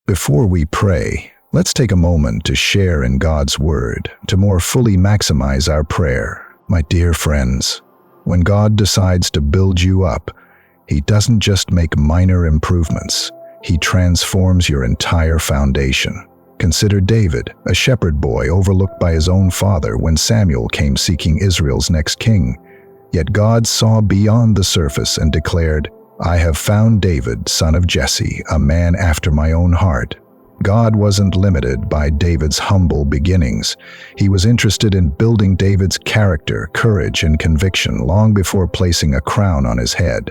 Before we pray, let's take a moment to share in God's Word to more fully maximize our prayer. My dear friends, when God decides to build you up, He doesn't just make minor improvements. He transforms your entire foundation. Consider David, a shepherd boy overlooked by his own father when Samuel came seeking Israel's next king. Yet God saw beyond the surface and declared, "I have found David, son of Jesse, a man after my own heart." God wasn't limited by David's humble beginnings. He was interested in building David's character, courage, and conviction long before placing a crown on his head.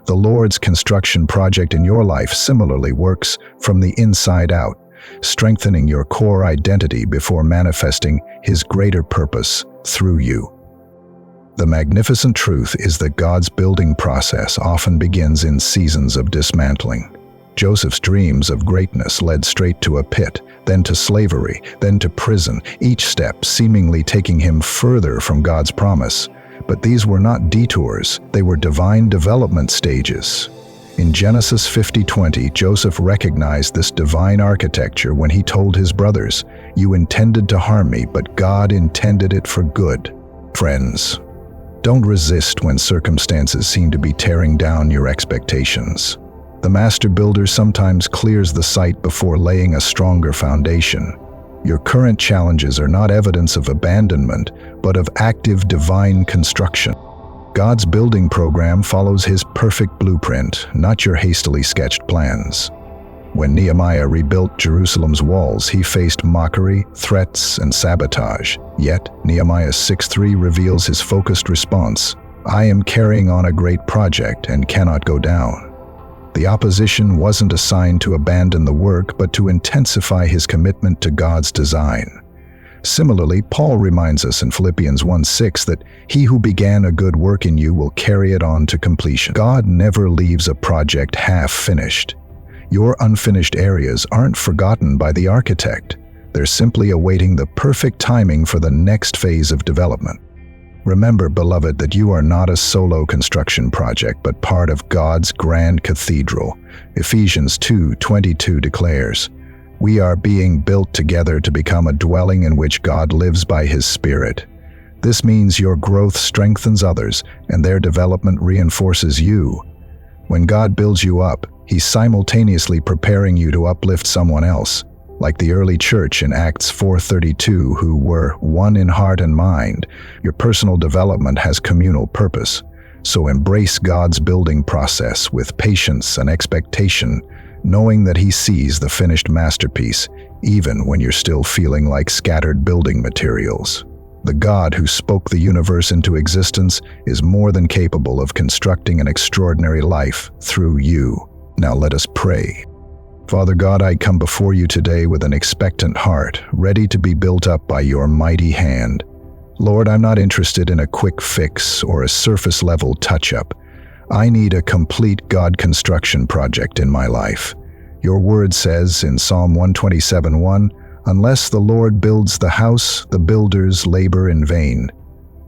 The Lord's construction project in your life similarly works from the inside out, strengthening your core identity before manifesting His greater purpose through you. The magnificent truth is that God's building process often begins in seasons of dismantling. Joseph's dreams of greatness led straight to a pit, then to slavery, then to prison, each step seemingly taking him further from God's promise. But these were not detours, they were divine development stages. In Genesis 50:20, Joseph recognized this divine architecture when he told his brothers, "You intended to harm me, but God intended it for good." Friends, don't resist when circumstances seem to be tearing down your expectations. The master builder sometimes clears the site before laying a stronger foundation. Your current challenges are not evidence of abandonment, but of active divine construction. God's building program follows His perfect blueprint, not your hastily sketched plans. When Nehemiah rebuilt Jerusalem's walls, he faced mockery, threats, and sabotage. Yet, Nehemiah 6:3 reveals his focused response, "I am carrying on a great project and cannot go down." The opposition wasn't assigned to abandon the work, but to intensify his commitment to God's design. Similarly, Paul reminds us in Philippians 1:6 that he who began a good work in you will carry it on to completion. God never leaves a project half-finished. Your unfinished areas aren't forgotten by the architect. They're simply awaiting the perfect timing for the next phase of development. Remember, beloved, that you are not a solo construction project, but part of God's grand cathedral. Ephesians 2:22 declares, "We are being built together to become a dwelling in which God lives by His Spirit." This means your growth strengthens others, and their development reinforces you. When God builds you up, He's simultaneously preparing you to uplift someone else, like the early church in Acts 4:32, who were one in heart and mind. Your personal development has communal purpose, so embrace God's building process with patience and expectation, knowing that He sees the finished masterpiece, even when you're still feeling like scattered building materials. The God who spoke the universe into existence is more than capable of constructing an extraordinary life through you. Now let us pray. Father God, I come before you today with an expectant heart, ready to be built up by your mighty hand. Lord, I'm not interested in a quick fix or a surface-level touch-up. I need a complete God construction project in my life. Your word says in Psalm 127:1, "Unless the Lord builds the house, the builders labor in vain."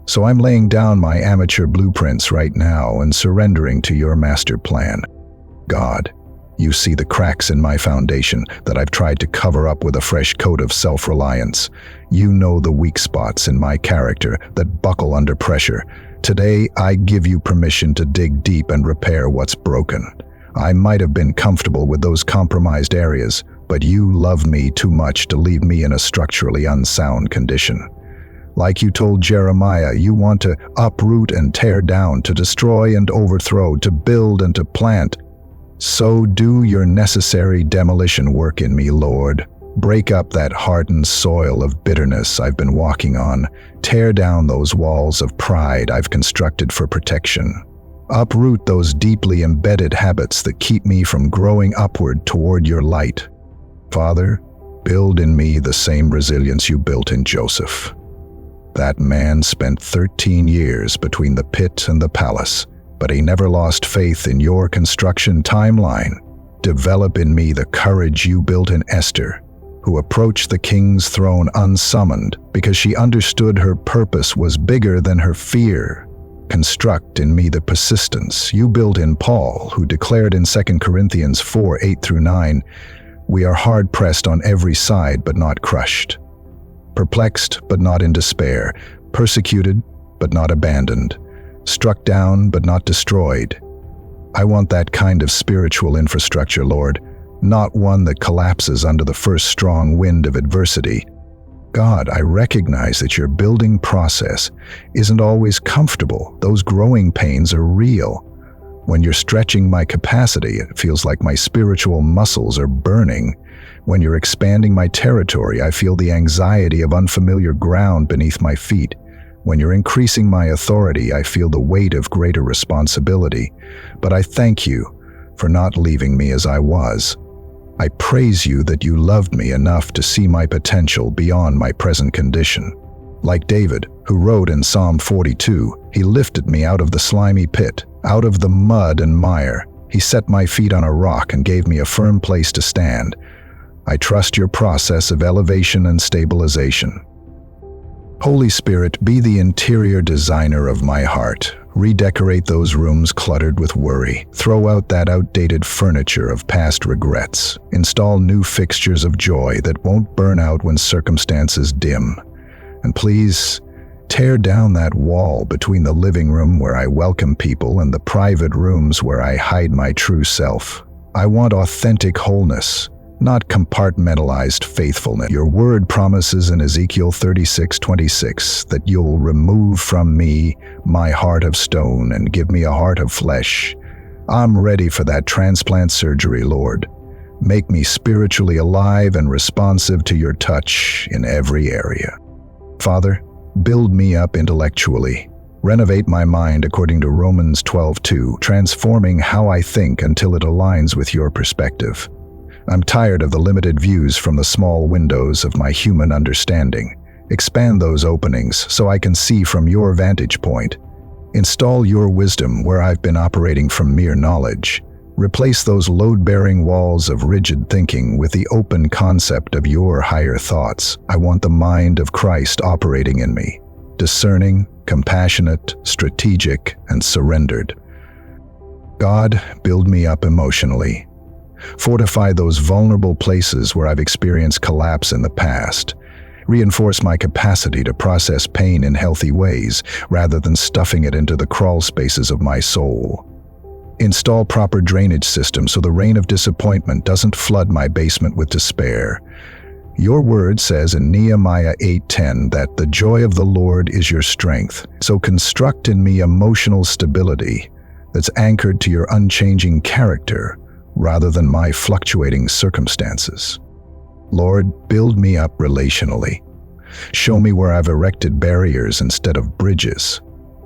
So I'm laying down my amateur blueprints right now and surrendering to your master plan. God, you see the cracks in my foundation that I've tried to cover up with a fresh coat of self-reliance. You know the weak spots in my character that buckle under pressure. Today, I give you permission to dig deep and repair what's broken. I might have been comfortable with those compromised areas, but you love me too much to leave me in a structurally unsound condition. Like you told Jeremiah, you want to uproot and tear down, to destroy and overthrow, to build and to plant. So do your necessary demolition work in me, Lord. Break up that hardened soil of bitterness I've been walking on. Tear down those walls of pride I've constructed for protection. Uproot those deeply embedded habits that keep me from growing upward toward your light. Father, build in me the same resilience you built in Joseph. That man spent 13 years between the pit and the palace, but he never lost faith in your construction timeline. Develop in me the courage you built in Esther, who approached the king's throne unsummoned because she understood her purpose was bigger than her fear. Construct in me the persistence you built in Paul, who declared in 2 Corinthians 4:8-9, We are hard-pressed on every side but not crushed. Perplexed but not in despair. Persecuted but not abandoned. Struck down but not destroyed. I want that kind of spiritual infrastructure, Lord, not one that collapses under the first strong wind of adversity. God, I recognize that your building process isn't always comfortable. Those growing pains are real. When you're stretching my capacity, it feels like my spiritual muscles are burning. When you're expanding my territory, I feel the anxiety of unfamiliar ground beneath my feet. When you're increasing my authority, I feel the weight of greater responsibility. But I thank you for not leaving me as I was. I praise you that you loved me enough to see my potential beyond my present condition. Like David, who wrote in Psalm 42, he lifted me out of the slimy pit, out of the mud and mire. He set my feet on a rock and gave me a firm place to stand. I trust your process of elevation and stabilization. Holy Spirit, be the interior designer of my heart. Redecorate those rooms cluttered with worry. Throw out that outdated furniture of past regrets. Install new fixtures of joy that won't burn out when circumstances dim. And please, tear down that wall between the living room where I welcome people and the private rooms where I hide my true self. I want authentic wholeness, not compartmentalized faithfulness. Your word promises in Ezekiel 36:26 that you'll remove from me my heart of stone and give me a heart of flesh. I'm ready for that transplant surgery, Lord. Make me spiritually alive and responsive to your touch in every area. Father, build me up intellectually. Renovate my mind according to Romans 12:2, transforming how I think until it aligns with your perspective. I'm tired of the limited views from the small windows of my human understanding. Expand those openings so I can see from your vantage point. Install your wisdom where I've been operating from mere knowledge. Replace those load-bearing walls of rigid thinking with the open concept of your higher thoughts. I want the mind of Christ operating in me, discerning, compassionate, strategic, and surrendered. God, build me up emotionally. Fortify those vulnerable places where I've experienced collapse in the past. Reinforce my capacity to process pain in healthy ways rather than stuffing it into the crawl spaces of my soul. Install proper drainage systems so the rain of disappointment doesn't flood my basement with despair. Your word says in Nehemiah 8:10 that the joy of the Lord is your strength. So construct in me emotional stability that's anchored to your unchanging character rather than my fluctuating circumstances. Lord, build me up relationally. Show me where I've erected barriers instead of bridges.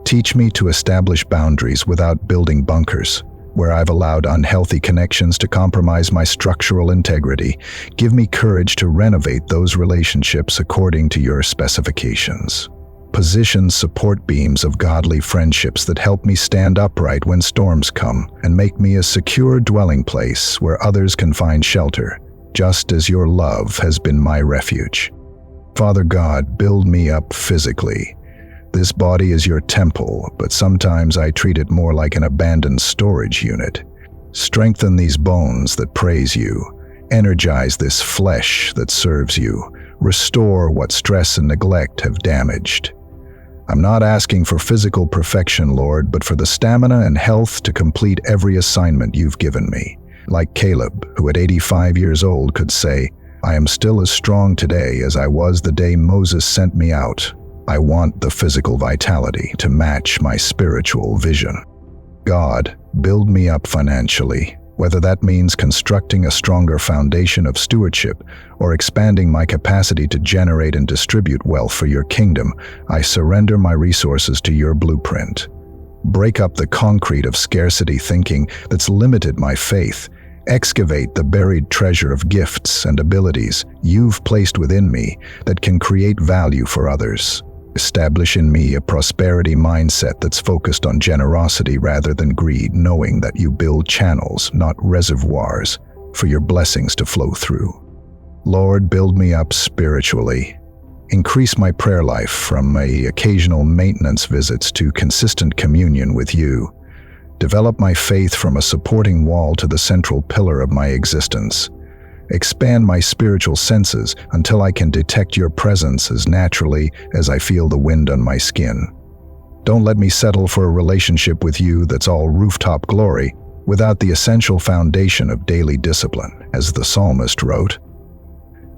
Teach me to establish boundaries without building bunkers. Where I've allowed unhealthy connections to compromise my structural integrity, give me courage to renovate those relationships according to your specifications. Position support beams of godly friendships that help me stand upright when storms come and make me a secure dwelling place where others can find shelter, just as your love has been my refuge. Father God, build me up physically. This body is your temple, but sometimes I treat it more like an abandoned storage unit. Strengthen these bones that praise you. Energize this flesh that serves you. Restore what stress and neglect have damaged. I'm not asking for physical perfection, Lord, but for the stamina and health to complete every assignment you've given me. Like Caleb, who at 85 years old could say, I am still as strong today as I was the day Moses sent me out. I want the physical vitality to match my spiritual vision. God, build me up financially, whether that means constructing a stronger foundation of stewardship or expanding my capacity to generate and distribute wealth for your kingdom. I surrender my resources to your blueprint. Break up the concrete of scarcity thinking that's limited my faith. Excavate the buried treasure of gifts and abilities you've placed within me that can create value for others. Establish in me a prosperity mindset that's focused on generosity rather than greed, knowing that you build channels, not reservoirs, for your blessings to flow through. Lord, build me up spiritually. Increase my prayer life from occasional maintenance visits to consistent communion with you. Develop my faith from a supporting wall to the central pillar of my existence. Expand my spiritual senses until I can detect your presence as naturally as I feel the wind on my skin. Don't let me settle for a relationship with you that's all rooftop glory without the essential foundation of daily discipline, as the psalmist wrote.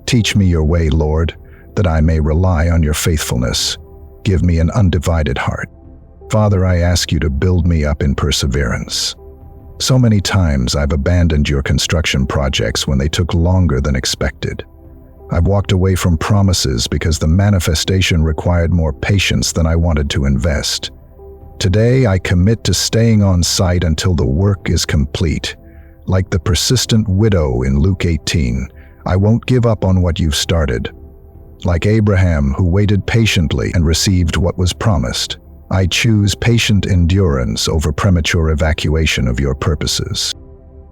Teach me your way, Lord, that I may rely on your faithfulness. Give me an undivided heart. Father, I ask you to build me up in perseverance. So many times I've abandoned your construction projects when they took longer than expected. I've walked away from promises because the manifestation required more patience than I wanted to invest. Today, I commit to staying on site until the work is complete. Like the persistent widow in Luke 18, I won't give up on what you've started. Like Abraham, who waited patiently and received what was promised, I choose patient endurance over premature evacuation of your purposes.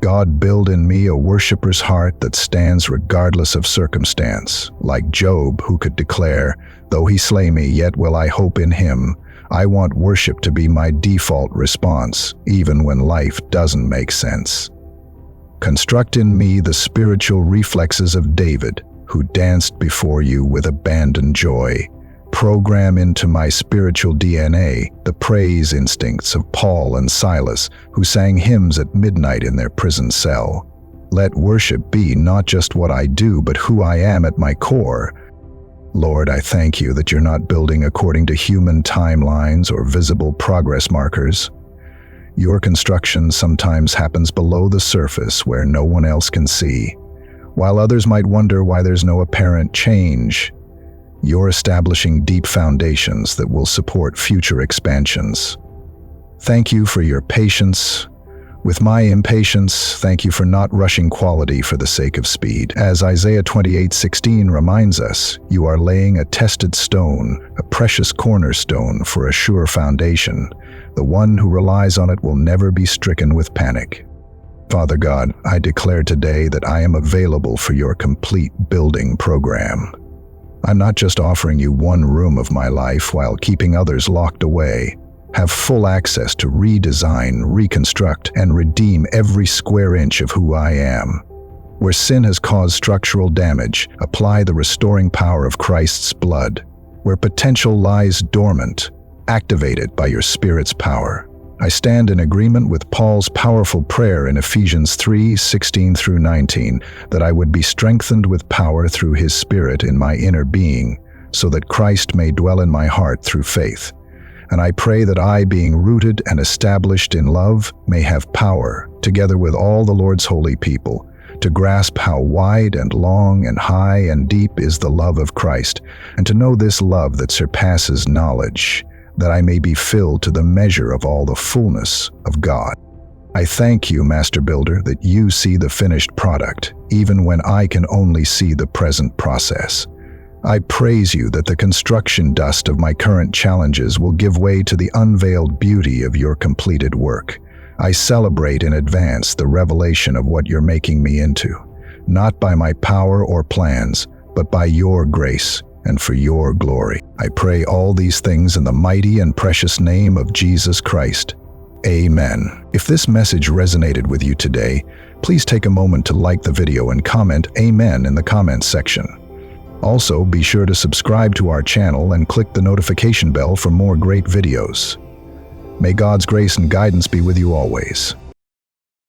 God, build in me a worshiper's heart that stands regardless of circumstance, like Job, who could declare, "Though he slay me, yet will I hope in him." I want worship to be my default response, even when life doesn't make sense. Construct in me the spiritual reflexes of David, who danced before you with abandoned joy. Program into my spiritual DNA the praise instincts of Paul and Silas, who sang hymns at midnight in their prison cell. Let worship be not just what I do, but who I am at my core. Lord, I thank you that you're not building according to human timelines or visible progress markers. Your construction sometimes happens below the surface where no one else can see. While others might wonder why there's no apparent change, you're establishing deep foundations that will support future expansions. Thank you for your patience. With my impatience, thank you for not rushing quality for the sake of speed. As Isaiah 28:16 reminds us, you are laying a tested stone, a precious cornerstone for a sure foundation. The one who relies on it will never be stricken with panic. Father God, I declare today that I am available for your complete building program. I'm not just offering you one room of my life while keeping others locked away. Have full access to redesign, reconstruct, and redeem every square inch of who I am. Where sin has caused structural damage, apply the restoring power of Christ's blood. Where potential lies dormant, activate it by your Spirit's power. I stand in agreement with Paul's powerful prayer in Ephesians 3:16-19, that I would be strengthened with power through his Spirit in my inner being, so that Christ may dwell in my heart through faith. And I pray that I, being rooted and established in love, may have power, together with all the Lord's holy people, to grasp how wide and long and high and deep is the love of Christ, and to know this love that surpasses knowledge, that I may be filled to the measure of all the fullness of God. I thank you, Master Builder, that you see the finished product, even when I can only see the present process. I praise you that the construction dust of my current challenges will give way to the unveiled beauty of your completed work. I celebrate in advance the revelation of what you're making me into, not by my power or plans, but by your grace and for your glory. I pray all these things in the mighty and precious name of Jesus Christ. Amen. If this message resonated with you today, please take a moment to like the video and comment Amen in the comments section. Also, be sure to subscribe to our channel and click the notification bell for more great videos. May God's grace and guidance be with you always.